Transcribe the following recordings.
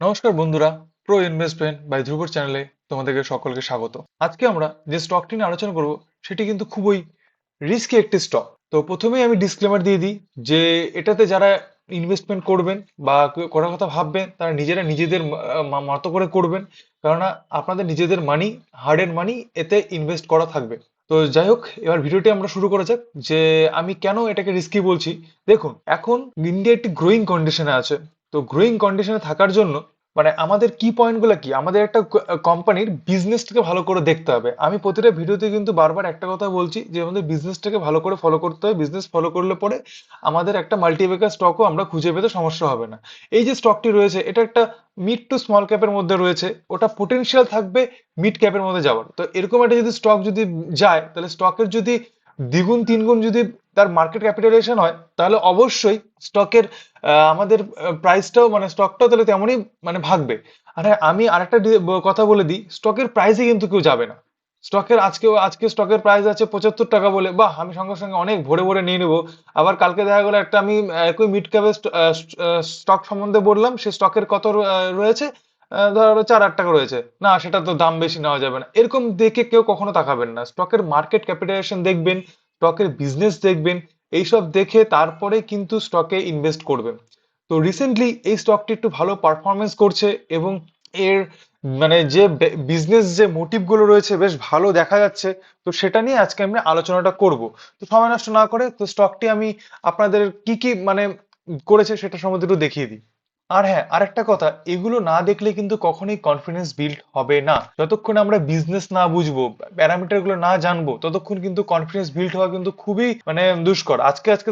নমস্কার বন্ধুরা, pro investment by ধ্রুবর চ্যানেলে তোমাদেরকে সকলকে স্বাগত। আজকে আমরা যে স্টকটি নিয়ে আলোচনা করব সেটি কিন্তু খুবই রিস্কি একটি স্টক। তো প্রথমেই আমি ডিসক্লেমার দিয়ে দিই যে এটাতে যারা ইনভেস্টমেন্ট করবেন বা করার কথা ভাববেন তারা নিজেরা নিজেদের মতো করে করবেন, কেননা আপনাদের নিজেদের মানি, হার্ডের মানি এতে ইনভেস্ট করা থাকবে। তো যাই হোক, এবার ভিডিওটি আমরা শুরু করা যাক যে আমি কেন এটাকে রিস্কি বলছি। দেখুন, এখন ইন্ডিয়া একটি গ্রোয়িং কন্ডিশনে আছে। তো গ্রোয়িং কন্ডিশনে থাকার জন্য মানে আমাদের কি পয়েন্ট গুলো কি, আমাদের একটা কোম্পানির বিজনেসটাকে ভালো করে দেখতে হবে। আমি প্রতিটা ভিডিওতে কিন্তু বারবার একটা কথা বলছি যে আমাদের বিজনেসটাকে ভালো করে ফলো করতে হবে। বিজনেস ফলো করলে পরে আমাদের একটা মাল্টিবেকার স্টকও আমরা খুঁজে পেতে সমস্যা হবে না। এই যে স্টকটি রয়েছে এটা একটা মিড টু স্মল ক্যাপের মধ্যে রয়েছে, ওটা পোটেনশিয়াল থাকবে মিড ক্যাপের মধ্যে যাওয়ার। তো এরকম একটা যদি স্টক যদি যায়, তাহলে স্টকের যদি দ্বিগুণ তিনগুণ যদি তার মার্কেট ক্যাপিটালাইজেশন হয়, তাহলে অবশ্যই স্টকের আমাদের প্রাইসটাও মানে স্টকটাও তাহলে তেমনই মানে ভাগবে। আর হ্যাঁ, আমি আরেকটা কথা বলে দিই, স্টকের প্রাইসে কিন্তু কেউ যাবে না। স্টকের আজকে স্টকের প্রাইস আছে 75 টাকা বলে বাহ আমি সঙ্গে সঙ্গে অনেক ভরে ভরে নিয়ে নেবো। আবার কালকে দেখা গেলো একটা আমি একই মিড ক্যাপের স্টক সম্বন্ধে বললাম, সে স্টকের কত রয়েছে, ধরো 4-8 টাকা রয়েছে, না সেটা তো দাম বেশি নেওয়া যাবে না, এরকম দেখে কেউ কখনো তাকাবেন না। স্টকের মার্কেট ক্যাপিটালাইজেশন দেখবেন, স্টকের বিজনেস দেখবেন, এইসব দেখে তারপরে কিন্তু স্টকে ইনভেস্ট করবেন। তো রিসেন্টলি এই স্টকটি একটু ভালো পারফরমেন্স করছে এবং এর মানে যে বিজনেস যে মোটিভ গুলো রয়েছে বেশ ভালো দেখা যাচ্ছে। তো সেটা নিয়ে আজকে আমি আলোচনাটা করব। তো সময় নষ্ট না করে তো স্টকটি আমি আপনাদের কি কি মানে করেছে সেটা সম্বন্ধে একটু দেখিয়ে দিই। আর হ্যাঁ, আরেকটা কথা, এগুলো না দেখলে কিন্তু কখনোই কনফিডেন্স বিল্ড হবে না। যতক্ষণ আমরা বিজনেস না বুঝবো, প্যারামিটার গুলো না জানবো, ততক্ষণ কিন্তু কনফিডেন্স বিল্ড হওয়া কিন্তু খুবই মানে দুষ্কর। আজকে আজকে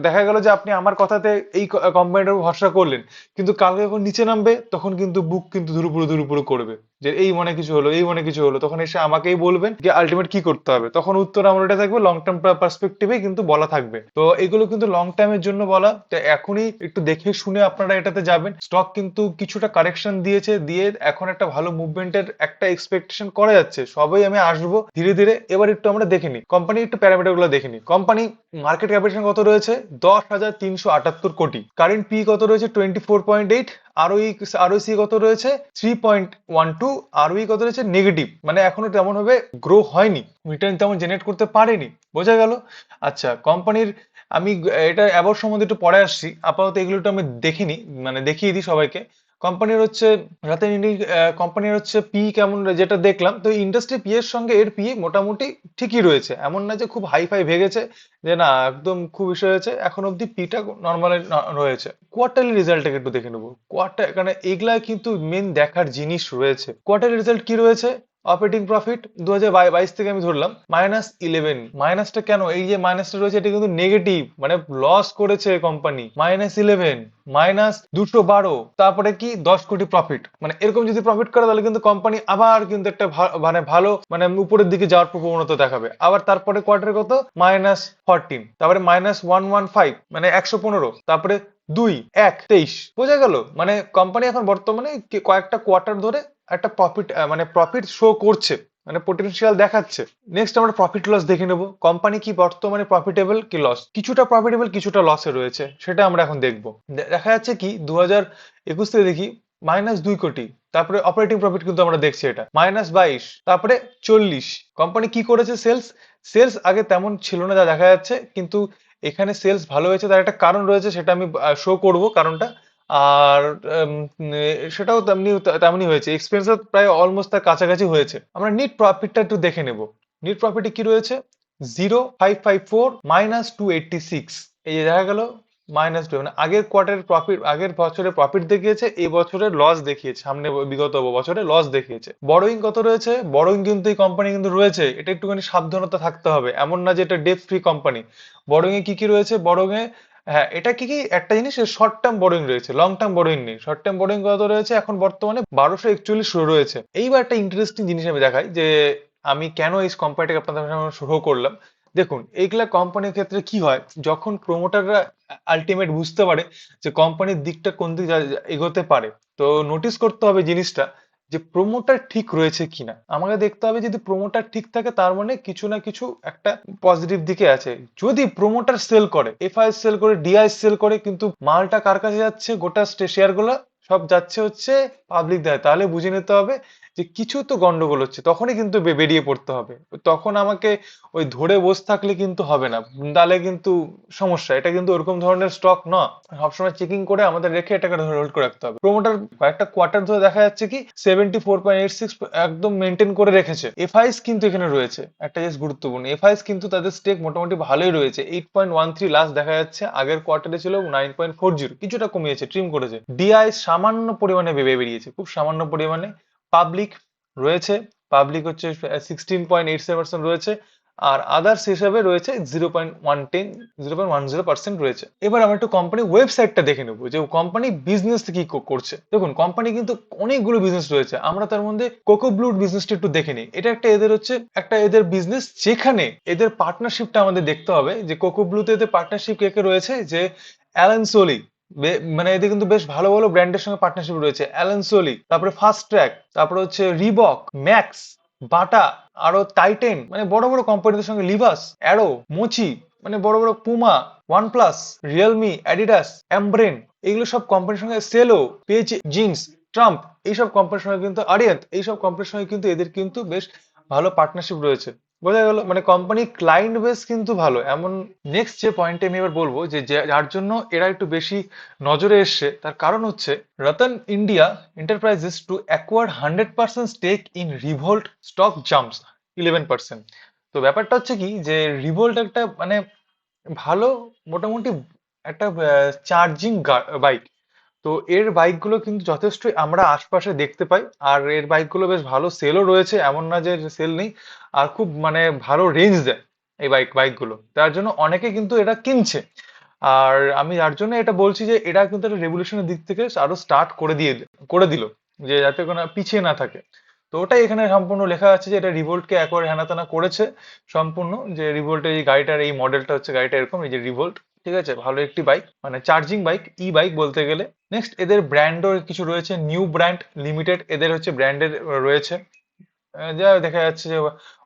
দেখা গেল যে আপনি আমার কথাতে এই কোম্পানিটার উপর ভরসা করলেন, কিন্তু কালকে যখন নিচে নামবে তখন কিন্তু বুক কিন্তু ধুরুপুরু ধুরুপুরু করবে যে এই মনে কিছু হলো, এই মনে কিছু হলো। তখন এসে আমাকেই বলবেন যে আলটিমেট কি করতে হবে, তখন উত্তর আমার এটা থাকবে লং টার্ম পার্সপেক্টিভে কিন্তু বলা থাকবে। তো এগুলো কিন্তু লং টার্মের জন্য বলা, তো এখনই একটু দেখে শুনে আপনারা এটাতে যাবেন। স্টক কিন্তু কিছুটা কারেকশন দিয়েছে, দিয়ে এখন একটা ভালো মুভমেন্টের একটা এক্সপেকটেশন করা যাচ্ছে। সবাই আমি আসবো ধীরে ধীরে। এবার একটু আমরা দেখে নিই কোম্পানি, একটু প্যারামিটার গুলো দেখে নিই। কোম্পানি মার্কেট ক্যাপিটাল কত রয়েছে, 10,378 কোটি। কারেন্ট পি কত রয়েছে, 24.8। আরওই আরওসি কত রয়েছে, 3.12। আরওই কত রয়েছে, নেগেটিভ, মানে এখনো তেমন ভাবে গ্রো হয়নি, রিটার্ন তেমন জেনারেট করতে পারেনি। বোঝা গেল? আচ্ছা, কোম্পানির আমি এটা অ্যাবাউট সম্বন্ধে একটু পরে আসছি, আপাতত এগুলো একটু আমি দেখিনি মানে দেখিয়ে দিই সবাইকে। কোম্পানির হচ্ছে রাতে কোম্পানির হচ্ছে পি কেমন যেটা দেখলাম, তো ইন্ডাস্ট্রি পি এর সঙ্গে এর পি মোটামুটি ঠিকই রয়েছে, এমন না যে খুব হাই ফাই ভেগেছে, যে না একদম খুব ইস্যু হয়েছে। এখন অব্দি পিটা নর্মাল রয়েছে। কোয়ার্টারলি রেজাল্টটাকে একটু দেখে নেবো। কোয়ার্টার কারণ এগুলা কিন্তু মেন দেখার জিনিস রয়েছে। কোয়ার্টারলি রেজাল্ট কি রয়েছে, অপারেটিং প্রফিট 2022 থেকে আমি ধরলাম -11। মাইনাসটা কেন, এই যে মাইনাসটা রয়েছে এটা কিন্তু নেগেটিভ, মানে লস করেছে কোম্পানি। -11, -212, তারপরে কি 10 কোটি প্রফিট। মানে এরকম যদি প্রফিট করে তাহলে কিন্তু কোম্পানি আবার কিন্তু একটা মানে ভালো মানে উপরের দিকে যাওয়ার প্রবণতা দেখাবে। আবার তারপরে কোয়ার্টারে কত, -14, তারপরে -115, মানে 115, তারপরে 2, 1, 23। বোঝা গেল? মানে কোম্পানি এখন বর্তমানে কয়েকটা কোয়ার্টার ধরে একটা প্রফিট মানে প্রফিট শো করছে, মানে পোটেনশিয়াল দেখাচ্ছে। নেক্সট আমরা প্রফিট লস দেখে নেবো, কোম্পানি কি বর্তমানে প্রফিটেবল কি লস। কিছুটা প্রফিটেবল কিছুটা লসে রয়েছে, সেটা আমরা এখন দেখবো। দেখা যাচ্ছে কি 2021 থেকে দেখি -2 কোটি। তারপরে অপারেটিং প্রফিট কিন্তু আমরা দেখছি এটা -22, তারপরে 40। কোম্পানি কি করেছে, সেলস, সেলস আগে তেমন ছিল না যা দেখা যাচ্ছে, কিন্তু এখানে সেলস ভালো হয়েছে, তার একটা কারণ রয়েছে, সেটা আমি শো করব কারণটা। আর সেটাও তেমনি তেমনি হয়েছে, এক্সপেন্সও প্রায় অলমোস্ট তার কাছাকাছি হয়েছে। আমরা নিট প্রফিটটা একটু দেখে নেব। নিট প্রফিটে কি রয়েছে, 0554 -286। এই যে দেখা গেল -2, মানে আগের কোয়ার্টারের প্রফিট, আগের বছরে প্রফিট দেখিয়েছে, এই বছরের লস দেখিয়েছে, সামনে বিগত বছরে লস দেখিয়েছে। বড়োইং কত রয়েছে, বড়োইং কিন্তু এই কোম্পানি কিন্তু রয়েছে, এটা একটুখানি সাবধানতা থাকতে হবে, এমন না যে এটা ডেট ফ্রি কোম্পানি। বড়োইং এ কি কি রয়েছে, বড়োইং এ হ্যাঁ এটা কি কি একটা জিনিস, শর্ট টার্ম বোরিং রয়েছে, লং টার্ম বোরিং নেই। শর্ট টার্ম বোরিং কত রয়েছে এখন বর্তমানে 1241 রয়েছে। এইবার একটা ইন্টারেস্টিং জিনিস আমি দেখাই যে আমি কেন এই কোম্পানিটাকে আপনাদের সামনে শো করলাম। দেখুন, এইগুলা কোম্পানির ক্ষেত্রে কি হয়, যখন প্রমোটাররা আলটিমেট বুঝতে পারে যে কোম্পানির দিকটা কোন দিকে এগোতে পারে, তো নোটিস করতে হবে জিনিসটা যে প্রমোটার ঠিক রয়েছে কিনা। আমাকে দেখতে হবে যদি প্রমোটার ঠিক থাকে তার মানে কিছু না কিছু একটা পজিটিভ দিকে আছে। যদি প্রমোটার সেল করে, এফআইএস সেল করে, ডিআইএস সেল করে, কিন্তু মালটা কার কাছে যাচ্ছে, গোটা শেয়ার গুলো সব যাচ্ছে হচ্ছে পাবলিক দেয়, তাহলে বুঝে নিতে হবে যে কিছু তো গন্ডগোল হচ্ছে, তখনই কিন্তু বেরিয়ে পড়তে হবে। তখন আমাকে ওই ধরে বসে থাকলে কিন্তু হবে না, তাহলে কিন্তু সমস্যা। এটা কিন্তু ওরকম ধরনের স্টক না, সবসময় চেকিং করে আমাদের রেখে এটাকে হোল্ড করে রাখতে হবে। প্রোমোটার কয়েকটা কোয়ার্টার ধরে দেখা যাচ্ছে কি 74.86 একদম মেনটেন করে রেখেছে। এফআইস কিন্তু এখানে রয়েছে, একটা জিনিস গুরুত্বপূর্ণ, এফআইস কিন্তু তাদের স্টেক মোটামুটি ভালোই রয়েছে। 8.13 লাস্ট দেখা যাচ্ছে, আগের কোয়ার্টারে ছিল 9.40, কিছুটা কমিয়েছে, ট্রিম করেছে। ডিআই সামান্য পরিমাণে বেরিয়েছে, খুব সামান্য পরিমাণে। পাবলিক রয়েছে, পাবলিক হচ্ছে 16.87% রয়েছে, আর আদার্স হিসাবে রয়েছে 0.10% রয়েছে। এবার আমরা একটু কোম্পানি ওয়েবসাইটটা দেখে নেবো যে কোম্পানি বিজনেস কি করছে। দেখুন কোম্পানি কিন্তু অনেকগুলো বিজনেস রয়েছে, আমরা তার মধ্যে কোকো ব্লুর বিজনেসটা একটু দেখে নিই। এটা একটা এদের হচ্ছে একটা এদের বিজনেস, যেখানে এদের পার্টনারশিপটা আমাদের দেখতে হবে যে কোকো ব্লুতে এদের পার্টনারশিপ কে কে রয়েছে, যে অ্যালান সোলি, মানে এদের কিন্তু বেশ ভালো ভালো ব্র্যান্ডের সঙ্গে পার্টনারশিপ রয়েছে। অ্যালান সোলি, তারপরে ফাস্ট ট্র্যাক, তারপরে হচ্ছে রিবক, ম্যাক্স, বাটা, আরো টাইটেন, মানে বড় বড় কোম্পানিদের সঙ্গে, লিভাস, অ্যারো, মোচি, মানে বড় বড় পুমা, ওয়ানপ্লাস, রিয়েলমি, অ্যাডিডাস, এমব্রেন, এগুলো সব কোম্পানির সঙ্গে, সেলো, পেজ জিন্স, ট্রাম্প, এইসব কোম্পানির সঙ্গে কিন্তু, আরিয়াত, এইসব কোম্পানির সঙ্গে কিন্তু এদের কিন্তু বেশ ভালো পার্টনারশিপ রয়েছে। বোঝা গেল, মানে কোম্পানি ক্লায়েন্ট বেস কিন্তু ভালো। এমন নেক্সট যে পয়েন্টে আমি এবার বলবো, যে যার জন্য এরা একটু বেশি নজরে এসছে, তার কারণ হচ্ছে Ratan India Enterprises to acquire 100% stake in Revolt, stock jumps 11%। তো ব্যাপারটা হচ্ছে কি, যে রিভোল্ট একটা মানে ভালো, মোটামুটি একটা চার্জিং বাইক। তো এর বাইকগুলো কিন্তু যথেষ্টই আমরা আশপাশে দেখতে পাই, আর এর বাইকগুলো বেশ ভালো সেলও রয়েছে, এমন না যে সেল নেই। আর খুব মানে ভালো রেঞ্জ দেয় এই বাইকগুলো, তার জন্য অনেকে কিন্তু এটা কিনছে। আর আমি যার জন্য এটা বলছি যে এরা কিন্তু একটা রেভলিউশনের দিক থেকে আরো স্টার্ট করে দিল, যে যাতে কোনো পিছিয়ে না থাকে। তো ওটাই এখানে সম্পূর্ণ লেখা আছে, যে এটা রিভোল্টকে একবার হেনাতেনা করেছে সম্পূর্ণ, যে রিভোল্টের এই গাড়িটার এই মডেলটা হচ্ছে, গাড়িটা এরকম, এই যে রিভোল্ট, ঠিক আছে, ভালো একটি বাইক, মানে চার্জিং বাইক, ই বাইক বলতে গেলে। নেক্সট এদের ব্র্যান্ডও কিছু রয়েছে, নিউ ব্র্যান্ড লিমিটেড এদের হচ্ছে ব্র্যান্ডের রয়েছে, যা দেখা যাচ্ছে যে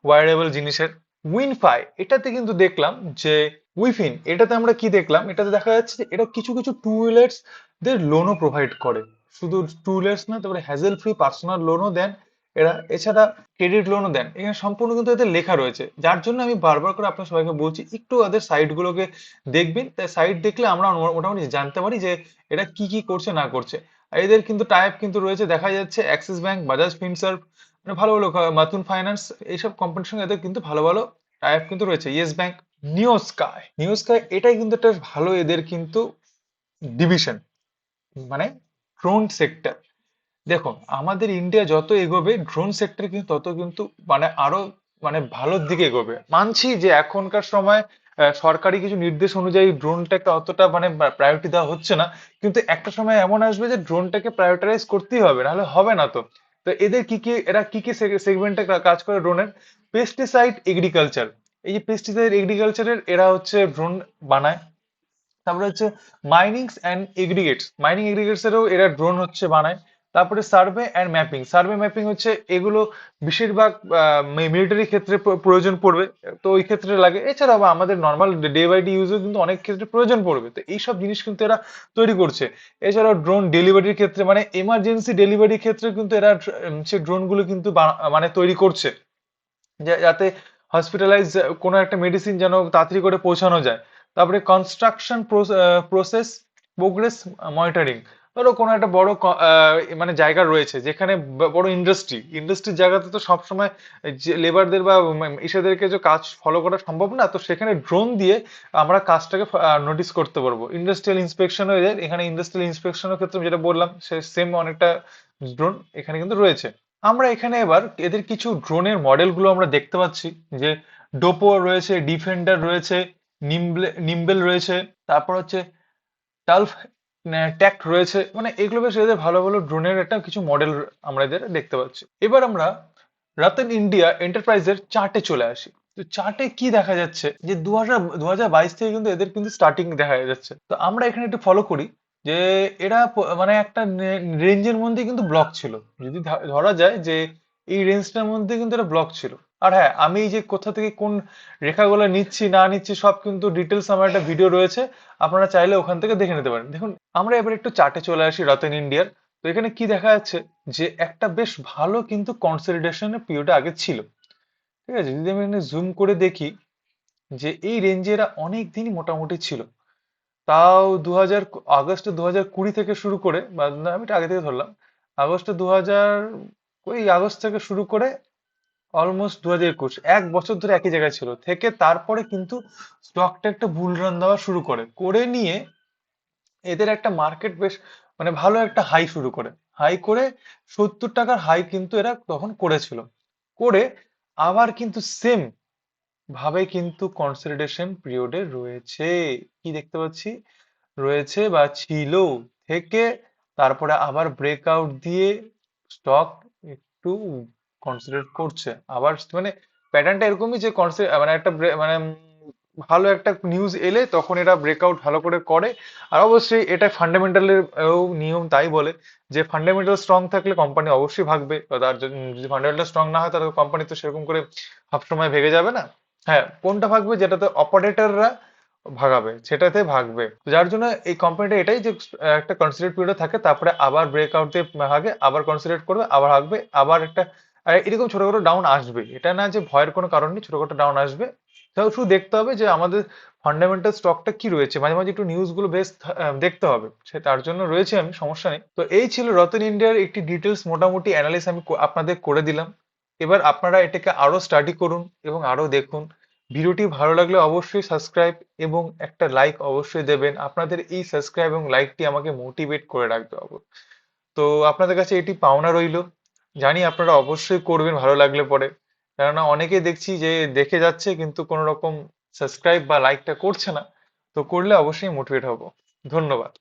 ওয়ারেবল জিনিসের। উইনফাই, এটাতে কিন্তু দেখলাম যে উইফিন, এটাতে আমরা কি দেখলাম, এটাতে দেখা যাচ্ছে যে এটা কিছু কিছু টু হুইলার্স দের লোনও প্রোভাইড করে। শুধু টু হুইলার্স না, তারপরে হ্যাজেল ফ্রি পার্সোনাল লোনও দেন এরা, এছাড়া ক্রেডিট লোনও দেন। এখানে সম্পূর্ণ কিন্তু এদের লেখা রয়েছে, যার জন্য আমি বারবার করে আপনার সবাইকে বলছি একটু ওদের সাইট গুলোকে দেখবেন। তাই সাইট দেখলে আমরা মোটামুটি জানতে পারি যে এরা কি কি করছে না করছে। আর এদের কিন্তু টাইপ কিন্তু রয়েছে, দেখা যাচ্ছে অ্যাক্সিস ব্যাংক, বাজাজ ফিনসার্ভ, মানে ভালো ভালো মাথুন ফাইন্যান্স, এইসব কোম্পানির সঙ্গে এদের কিন্তু ভালো ভালো টাইপ কিন্তু রয়েছে। ইয়েস ব্যাংক, নিউ স্কাই এটাই কিন্তু একটা ভালো এদের কিন্তু ডিভিশন, মানে ড্রোন সেক্টর। দেখুন আমাদের ইন্ডিয়া যত এগোবে ড্রোন সেক্টর কিন্তু তত কিন্তু মানে আরো মানে ভালোর দিকে এগোবে। মানছি যে এখনকার সময় সরকারি কিছু নির্দেশ অনুযায়ী ড্রোনটাকে অতটা মানে প্রায়োরিটি দেওয়া হচ্ছে না, কিন্তু একটা সময় এমন আসবে যে ড্রোনটাকে প্রায়োরিটাইজ করতেই হবে, নাহলে হবে না। তো তো এদের কি কি, এরা কি কি সেগমেন্টে কাজ করে ড্রোনের? পেস্টিসাইড এগ্রিকালচার, এই যে পেস্টিসাইড এগ্রিকালচারের এরা হচ্ছে ড্রোন বানায়। তারপরে হচ্ছে মাইনিং এগ্রিগেটস এরও এরা ড্রোন হচ্ছে বানায়। তারপরে সার্ভে অ্যান্ড ম্যাপিং, হচ্ছে এগুলো বেশিরভাগ মিলিটারি ক্ষেত্রে প্রয়োজন পড়বে, তো ওই ক্ষেত্রে লাগে। এছাড়াও বা আমাদের নর্মাল ডে বাই ডে ইউজেও কিন্তু অনেক ক্ষেত্রে প্রয়োজন পড়বে, তো এইসব জিনিস কিন্তু এরা তৈরি করছে। এছাড়াও ড্রোন ডেলিভারির ক্ষেত্রে, মানে এমার্জেন্সি ডেলিভারির ক্ষেত্রে কিন্তু এরা সে ড্রোন গুলো কিন্তু মানে তৈরি করছে, যাতে হসপিটালাইজ কোনো একটা মেডিসিন যেন তাড়াতাড়ি করে পৌঁছানো যায়। তারপরে কনস্ট্রাকশন প্রসেস প্রোগ্রেস মনিটরিং, ধরো কোনো একটা বড় মানে জায়গা রয়েছে যেখানে বড় ইন্ডাস্ট্রির জায়গাতে তো সবসময় যে লেবারদের বা ইসাদেরকে যে কাজ ফলো করা সম্ভব না, তো সেখানে ড্রোন দিয়ে আমরা কাজটাকে নোটিস করতে পারবো। ইন্ডাস্ট্রিয়াল ইন্সপেকশন হয়ে যায়, এখানে ইন্ডাস্ট্রিয়াল ইন্সপেকশনের ক্ষেত্রে যেটা বললাম সে সেম অনেকটা ড্রোন এখানে কিন্তু রয়েছে। আমরা এখানে এবার এদের কিছু ড্রোনের মডেল গুলো আমরা দেখতে পাচ্ছি, যে ডোপো রয়েছে, ডিফেন্ডার রয়েছে, নিম্বেল রয়েছে, তারপর হচ্ছে টালফ ট্যাক্ট রয়েছে। মানে এগুলো বেশ এদের ভালো ভালো ড্রোনের একটা কিছু মডেল আমরা এদের দেখতে পাচ্ছি। এবার আমরা রতন ইন্ডিয়া এন্টারপ্রাইজের চার্টে চলে আসি। তো চার্টে কি দেখা যাচ্ছে, যে 2022 থেকে কিন্তু এদের কিন্তু স্টার্টিং দেখা যাচ্ছে। তো আমরা এখানে একটু ফলো করি, যে এরা মানে একটা রেঞ্জের মধ্যে কিন্তু ব্লক ছিল। যদি ধরা যায় যে এই রেঞ্জটার মধ্যে কিন্তু এটা ব্লক ছিল। আর হ্যাঁ, আমি এই যে কোথা থেকে কোন রেখাগুলো নিচ্ছি না নিচ্ছি সব কিন্তু ডিটেলস আমার একটা ভিডিও রয়েছে, আপনারা চাইলে ওখান থেকে দেখে নিতে পারেন। দেখুন আমরা এবার একটু চার্টে চলে আসি রতন ইন্ডিয়ার। তো এখানে কি দেখা যাচ্ছে যে একটা বেশ ভালো কিন্তু কনসলিডেশনের পিরিয়ড আগে ছিল। ঠিক আছে, যদি আমি এখানে জুম করে দেখি যে এই রেঞ্জে এরা অনেক দিনই মোটামুটি ছিল। তাও আগস্টে 2020 থেকে শুরু করে, বা না, আমি এটা আগে থেকে ধরলাম, আগস্টে 2000, ওই আগস্ট থেকে শুরু করে অলমোস্ট 2021, 1 বছর ধরে একই জায়গায় ছিল থেকে তারপরে কিন্তু স্টকটা একটা বুল রান দেওয়া শুরু করে করে নিয়ে এদের একটা মার্কেট বেশ মানে ভালো একটা হাই শুরু করে, হাই করে 70 টাকার হাই কিন্তু এরা তখন করেছিল। করে আবার কিন্তু সেম ভাবে কিন্তু কনসলিডেশন পিরিয়ডে রয়েছে, কি দেখতে পাচ্ছি, রয়েছে বা ছিল থেকে তারপরে আবার ব্রেকআউট দিয়ে স্টক একটু কনসিডার করছে আবার, মানে প্যাটার্নটা এরকমই যে মানে একটা মানে ভালো একটা নিউজ এলে তখন এরা ব্রেকআউট ভালো করে করে। আর অবশ্যই এটা ফান্ডামেন্টালের নিয়ম তাই বলে যে ফান্ডামেন্টাল স্ট্রং থাকলে কোম্পানি অবশ্যই ভাগবে, বা তার যদি ফান্ডামেন্টাল স্ট্রং না হয় তাহলে কোম্পানি তো সেরকম করে সবসময় ভেগে যাবে না। হ্যাঁ, কোনটা ভাগবে, যেটাতে অপারেটররা ভাগাবে সেটাতে ভাগবে। তো যার জন্য এই কোম্পানিটা এটাই যে একটা কনসিডারেট পিরিয়ড থাকে, তারপরে আবার ব্রেকআউট দিয়ে ভাগে, আবার কনসিডারেট করবে, আবার ভাগবে, আবার একটা এরকম ছোটখাটো ডাউন আসবে। এটা না যে ভয়ের কোনো কারণ নেই, ছোটখাটো ডাউন আসবে। তাও শুধু দেখতে হবে যে আমাদের ফান্ডামেন্টাল স্টকটা কি রয়েছে, মাঝে মাঝে একটু নিউজ গুলো বেশ দেখতে হবে, সে তার জন্য রয়েছে, আমি সমস্যা নেই। তো এই ছিল রতন ইন্ডিয়ার একটি ডিটেলস মোটামুটি অ্যানালিস আমি আপনাদের করে দিলাম। এবার আপনারা এটাকে আরো স্টাডি করুন এবং আরো দেখুন। ভিডিওটি ভালো লাগলে অবশ্যই সাবস্ক্রাইব এবং একটা লাইক অবশ্যই দেবেন। আপনাদের এই সাবস্ক্রাইব এবং লাইকটি আমাকে মোটিভেট করে রাখবে তো আপনাদের কাছে এটি পাওনা রইলো। জানি আপনারা অবশ্যই করবেন ভালো লাগলে পরে, কেননা অনেকেই দেখছি যে দেখে যাচ্ছে কিন্তু কোনো রকম সাবস্ক্রাইব বা লাইকটা করছে না। তো করলে অবশ্যই মোটিভেট হব। ধন্যবাদ।